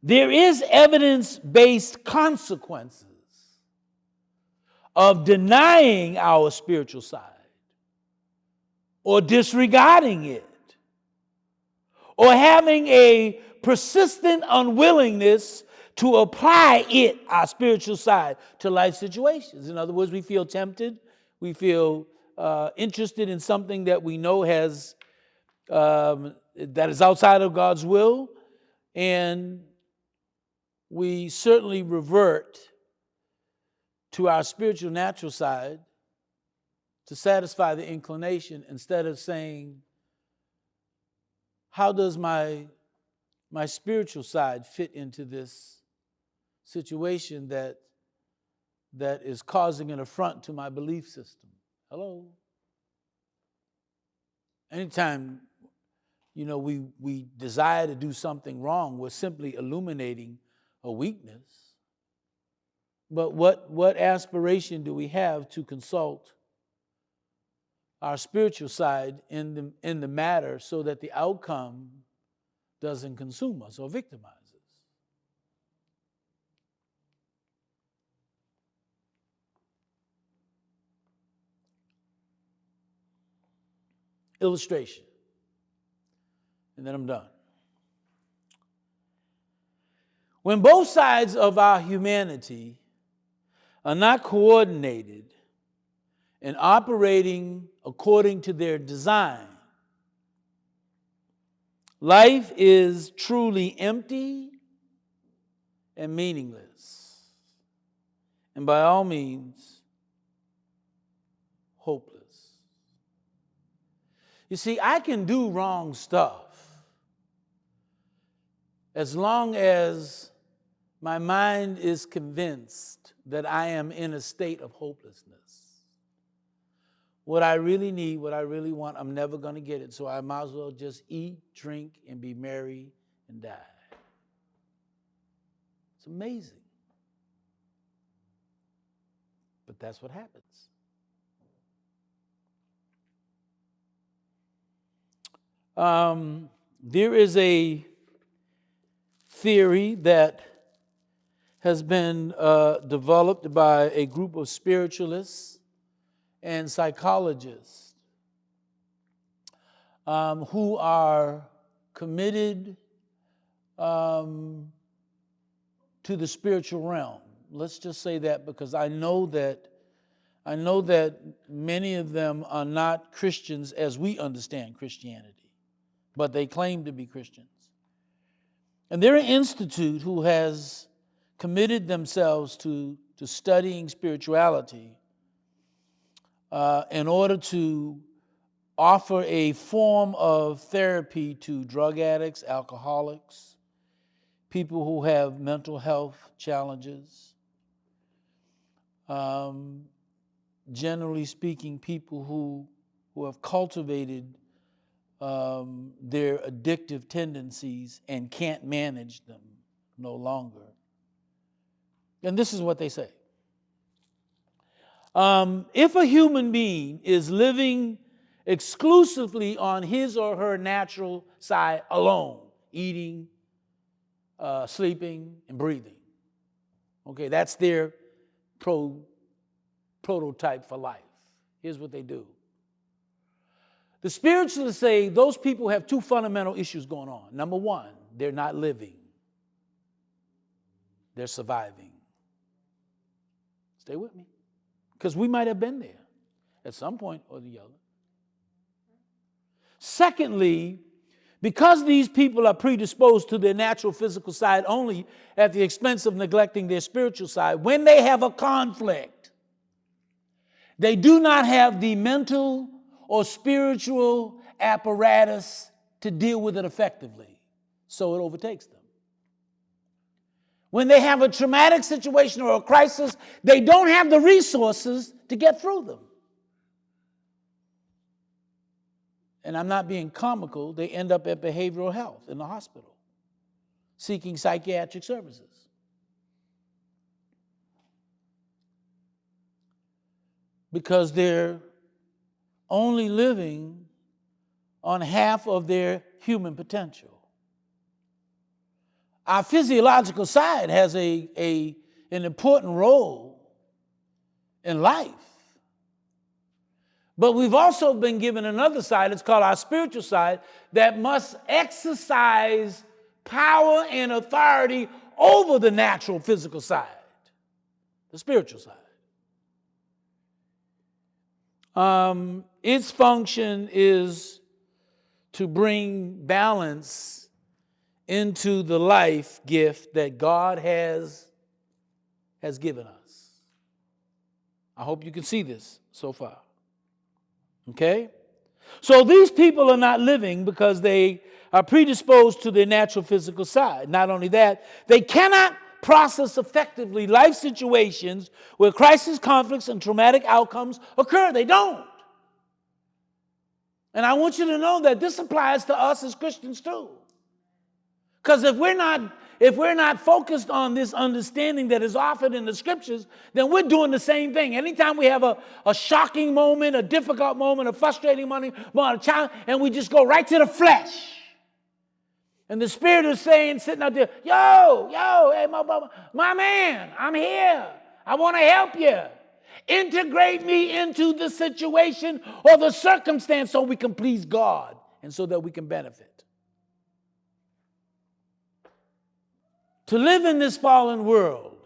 There is evidence-based consequences of denying our spiritual side or disregarding it or having a persistent unwillingness to apply it, our spiritual side, to life situations. In other words, we feel tempted, we feel interested in something that we know has that is outside of God's will, and we certainly revert to our spiritual natural side to satisfy the inclination instead of saying, how does my spiritual side fit into this situation that is causing an affront to my belief system? Hello? Anytime, we desire to do something wrong, we're simply illuminating a weakness. But what aspiration do we have to consult our spiritual side in the matter so that the outcome doesn't consume us or victimize us? Illustration, and then I'm done. When both sides of our humanity are not coordinated and operating according to their design, life is truly empty and meaningless, and by all means, hopeless. You see, I can do wrong stuff as long as my mind is convinced that I am in a state of hopelessness. What I really need, what I really want, I'm never going to get it, so I might as well just eat, drink, and be merry and die. It's amazing. But that's what happens. There is a theory that has been developed by a group of spiritualists and psychologists who are committed to the spiritual realm. Let's just say that, because I know that many of them are not Christians as we understand Christianity, but they claim to be Christians. And they're an institute who has committed themselves to studying spirituality in order to offer a form of therapy to drug addicts, alcoholics, people who have mental health challenges, generally speaking, people who have cultivated their addictive tendencies and can't manage them no longer. And this is what they say. If a human being is living exclusively on his or her natural side alone, eating, sleeping, and breathing, okay, that's their prototype for life. Here's what they do. The spiritualists say those people have two fundamental issues going on. Number one, they're not living. They're surviving. Stay with me. Because we might have been there at some point or the other. Secondly, because these people are predisposed to their natural physical side only at the expense of neglecting their spiritual side, when they have a conflict, they do not have the mental or spiritual apparatus to deal with it effectively, so it overtakes them. When they have a traumatic situation or a crisis, they don't have the resources to get through them. And I'm not being comical, they end up at behavioral health in the hospital, seeking psychiatric services. Because they're only living on half of their human potential. our physiological side has an important role in life. But we've also been given another side, it's called our spiritual side, that must exercise power and authority over the natural physical side, the spiritual side. Its function is to bring balance into the life gift that God has given us. I hope you can see this so far. Okay? So these people are not living because they are predisposed to their natural physical side. Not only that, they cannot process effectively life situations where crisis, conflicts, and traumatic outcomes occur. They don't. And I want you to know that this applies to us as Christians too. Because if we're not focused on this understanding that is offered in the scriptures, then we're doing the same thing. Anytime we have a shocking moment, a difficult moment, a frustrating moment, a challenge, and we just go right to the flesh. And the Spirit is saying, sitting out there, yo, hey, my man, I'm here. I want to help you. Integrate me into the situation or the circumstance so we can please God and so that we can benefit. To live in this fallen world,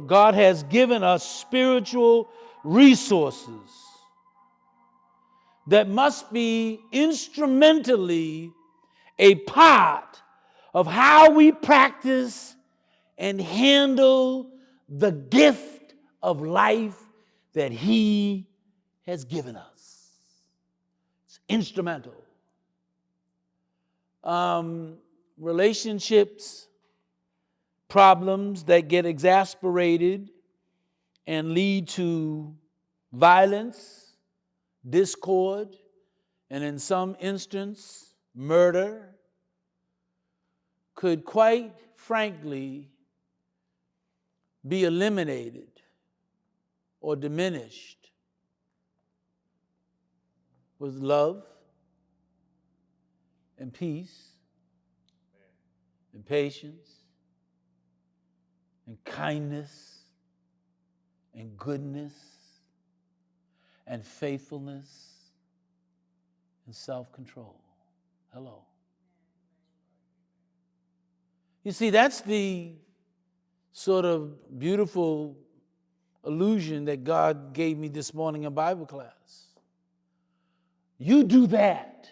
God has given us spiritual resources that must be instrumentally a part of how we practice and handle the gift of life that He has given us. It's instrumental. Relationships, problems that get exasperated and lead to violence, discord, and in some instance, murder, could quite frankly be eliminated or diminished with love and peace and patience and kindness and goodness and faithfulness and self-control. Hello. You see, that's the sort of beautiful illusion that God gave me this morning in Bible class. You do that.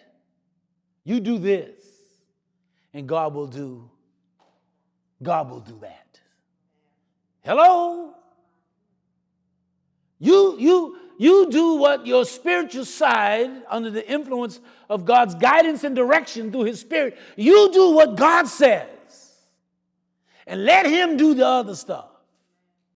You do this, and God will do that. Hello? You do what your spiritual side, under the influence of God's guidance and direction through His Spirit, you do what God says, and let Him do the other stuff.